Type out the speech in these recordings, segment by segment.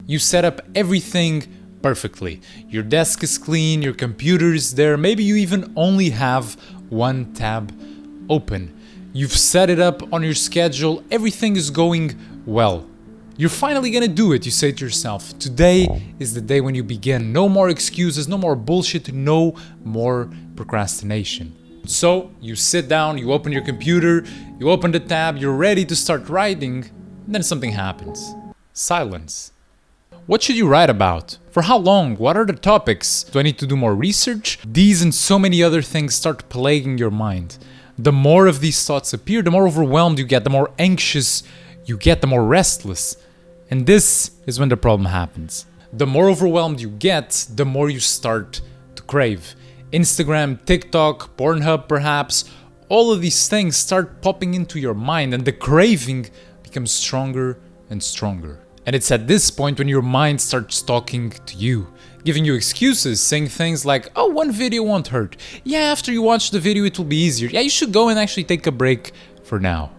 You set up everything perfectly. Your desk is clean, your computer is there, maybe you even only have one tab open. You've set it up on your schedule, everything is going well. You're finally gonna do it, you say to yourself. Today is the day when you begin. No more excuses, no more bullshit, no more procrastination. So you sit down, you open your computer, you open the tab, you're ready to start writing, and then something happens. Silence. What should you write about? For how long? What are the topics? Do I need to do more research? These and so many other things start plaguing your mind. The more of these thoughts appear, the more overwhelmed you get, the more anxious you get, the more restless. And this is when the problem happens. The more overwhelmed you get, the more you start to crave. Instagram, TikTok, Pornhub perhaps, all of these things start popping into your mind and the craving becomes stronger and stronger. And it's at this point when your mind starts talking to you, giving you excuses, saying things like, oh, one video won't hurt. Yeah, after you watch the video it will be easier. Yeah, you should go and actually take a break for now.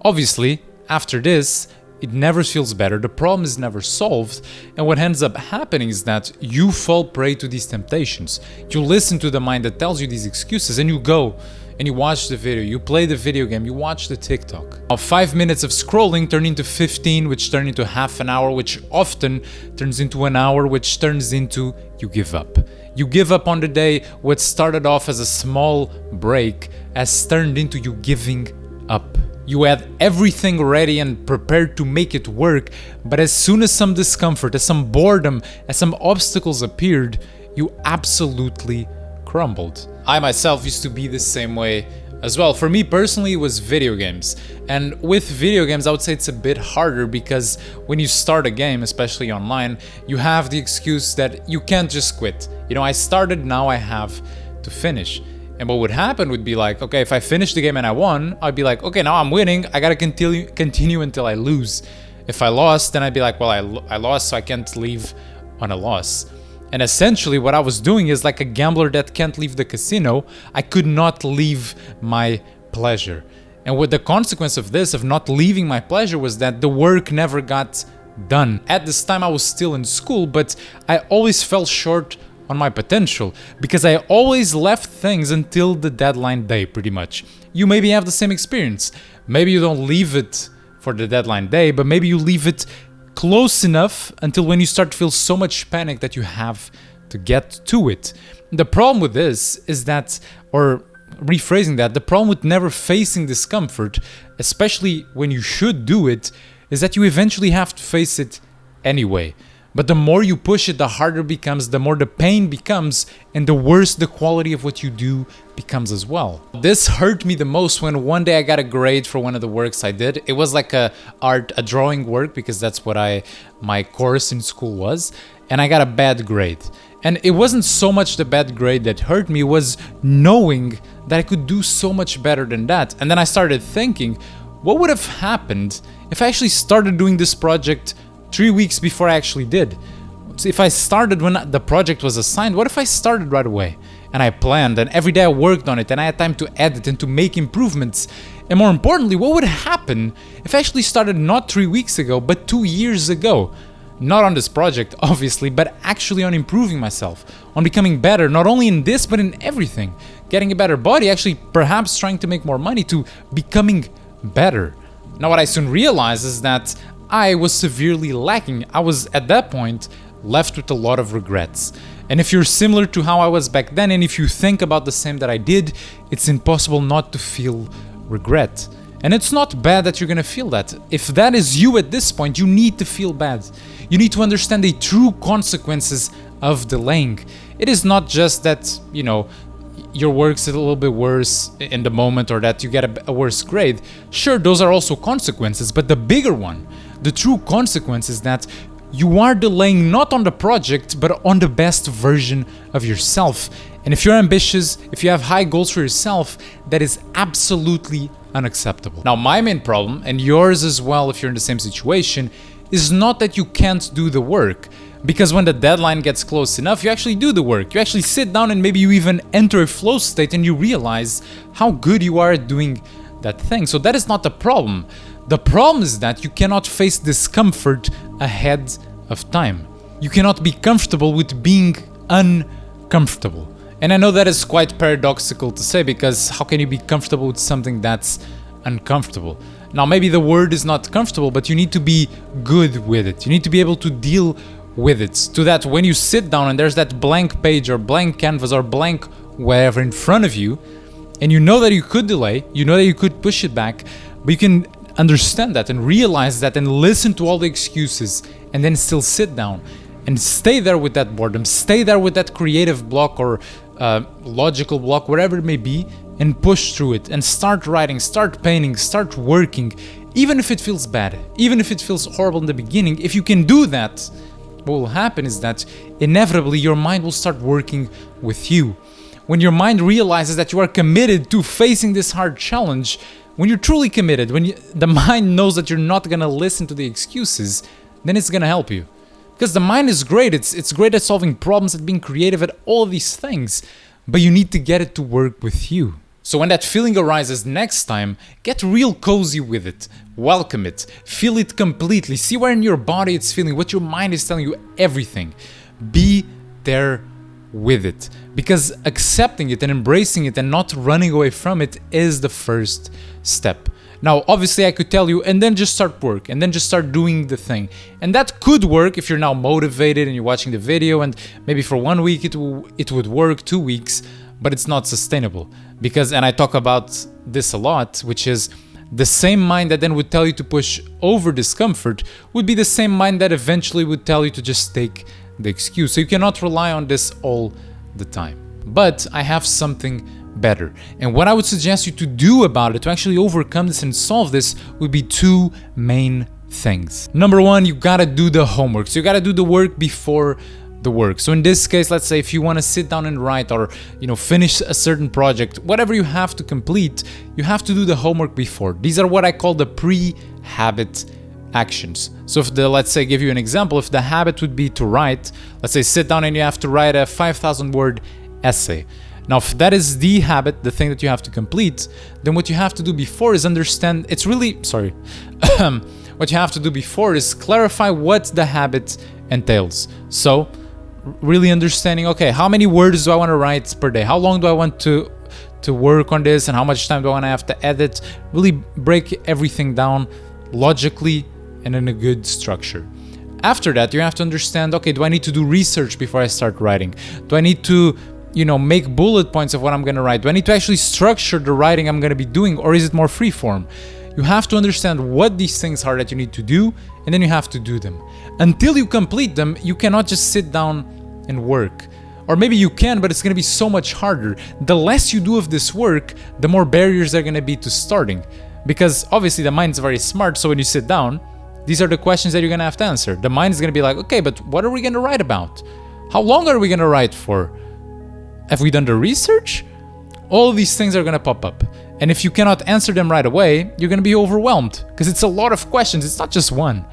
Obviously, after this, it never feels better, the problem is never solved, and what ends up happening is that you fall prey to these temptations. You listen to the mind that tells you these excuses and you go and you watch the video, you play the video game, you watch the TikTok. Now 5 minutes of scrolling turn into 15, which turn into half an hour, which often turns into an hour, which turns into you give up. You give up on the day. What started off as a small break has turned into you giving up. You had everything ready and prepared to make it work, but as soon as some discomfort, as some boredom, as some obstacles appeared, you absolutely crumbled. I myself used to be the same way as well. For me personally, it was video games. And with video games, I would say it's a bit harder because when you start a game, especially online, you have the excuse that you can't just quit. You know, I started, now I have to finish. And what would happen would be like, okay, if I finish the game and I won, I'd be like, okay, now I'm winning, I gotta continue until I lose. If I lost, then I'd be like, well, I lost, so I can't leave on a loss. And essentially what I was doing is like a gambler that can't leave the casino, I could not leave my pleasure. And what the consequence of this, of not leaving my pleasure, was that the work never got done. At this time I was still in school, but I always fell short on my potential because I always left things until the deadline day, pretty much. You maybe have the same experience. Maybe you don't leave it for the deadline day, but maybe you leave it close enough until when you start to feel so much panic that you have to get to it. The problem with this is that, or rephrasing that, the problem with never facing discomfort, especially when you should do it, is that you eventually have to face it anyway. But the more you push it, the harder it becomes, the more the pain becomes, and the worse the quality of what you do becomes as well. This hurt me the most when one day I got a grade for one of the works I did. It was like a drawing work, because that's what my course in school was, and I got a bad grade. And it wasn't so much the bad grade that hurt me, it was knowing that I could do so much better than that. And then I started thinking, what would have happened if I actually started doing this project 3 weeks before I actually did? So if I started when the project was assigned, what if I started right away? And I planned, and every day I worked on it, and I had time to edit and to make improvements. And more importantly, what would happen if I actually started not 3 weeks ago, but 2 years ago? Not on this project, obviously, but actually on improving myself, on becoming better, not only in this, but in everything. Getting a better body, actually perhaps trying to make more money, to becoming better. Now what I soon realized is that I was severely lacking. I was, at that point, left with a lot of regrets. And if you're similar to how I was back then, and if you think about the same that I did, it's impossible not to feel regret. And it's not bad that you're gonna feel that. If that is you at this point, you need to feel bad. You need to understand the true consequences of delaying. It is not just that, you know, your work's a little bit worse in the moment, or that you get a worse grade. Sure, those are also consequences, but the bigger one, the true consequence, is that you are delaying not on the project, but on the best version of yourself. And if you're ambitious, if you have high goals for yourself, that is absolutely unacceptable. Now, my main problem, and yours as well if you're in the same situation, is not that you can't do the work. Because when the deadline gets close enough, you actually do the work. You actually sit down and maybe you even enter a flow state and you realize how good you are at doing that thing. So that is not the problem. The problem is that you cannot face discomfort ahead of time. You cannot be comfortable with being uncomfortable. And I know that is quite paradoxical to say, because how can you be comfortable with something that's uncomfortable? Now, maybe the word is not comfortable, but you need to be good with it. You need to be able to deal with it. So that when you sit down and there's that blank page or blank canvas or blank whatever in front of you, and you know that you could delay, you know that you could push it back, but you can understand that and realize that and listen to all the excuses and then still sit down and stay there with that boredom, stay there with that creative block or logical block, whatever it may be, and push through it and start writing, start painting, start working, even if it feels bad, even if it feels horrible in the beginning. If you can do that, what will happen is that inevitably your mind will start working with you. When your mind realizes that you are committed to facing this hard challenge, when you're truly committed, when the mind knows that you're not gonna listen to the excuses, then it's gonna help you. Because the mind is great, it's great at solving problems, at being creative, at all of these things, but you need to get it to work with you. So when that feeling arises next time, get real cozy with it, welcome it, feel it completely, see where in your body it's feeling, what your mind is telling you, everything. Be there with it, because accepting it and embracing it and not running away from it is the first step. Now, obviously I could tell you, and then just start work, and then just start doing the thing. And that could work if you're now motivated and you're watching the video, and maybe for 1 week it would work, 2 weeks, but it's not sustainable. Because, and I talk about this a lot, which is the same mind that then would tell you to push over discomfort would be the same mind that eventually would tell you to just take the excuse. So you cannot rely on this all the time. But I have something better. And what I would suggest you to do about it, to actually overcome this and solve this, would be two main things. Number one, you gotta do the homework. So you gotta do the work before the work. So in this case, let's say if you want to sit down and write, or finish a certain project, whatever you have to complete, you have to do the homework before. These are what I call the pre-habit actions. So if let's say, give you an example, if the habit would be to write, let's say sit down and you have to write a 5,000 word essay. Now, if that is the habit, the thing that you have to complete, then what you have to do before is understand, what you have to do before is clarify what the habit entails. So really understanding, okay, how many words do I want to write per day? How long do I want to work on this? And how much time do I want to have to edit? Really break everything down logically and in a good structure. After that, you have to understand, okay, do I need to do research before I start writing? Do I need to, make bullet points of what I'm going to write? Do I need to actually structure the writing I'm going to be doing, or is it more free form? You have to understand what these things are that you need to do, and then you have to do them. Until you complete them, you cannot just sit down and work. Or maybe you can, but it's going to be so much harder. The less you do of this work, the more barriers there are going to be to starting. Because obviously the mind's very smart, so when you sit down, these are the questions that you're going to have to answer. The mind is going to be like, okay, but what are we going to write about? How long are we going to write for? Have we done the research? All these things are going to pop up. And if you cannot answer them right away, you're going to be overwhelmed, because it's a lot of questions. It's not just one.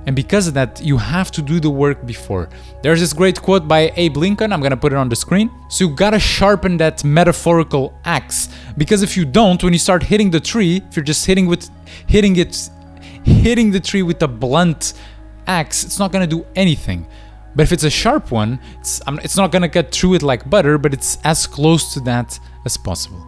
And because of that, you have to do the work before. There's this great quote by Abe Lincoln. I'm going to put it on the screen. So you got to sharpen that metaphorical axe, because if you don't, when you start hitting the tree, if you're just hitting the tree with a blunt axe, it's not going to do anything. But if it's a sharp one, it's not going to cut through it like butter, but it's as close to that as possible.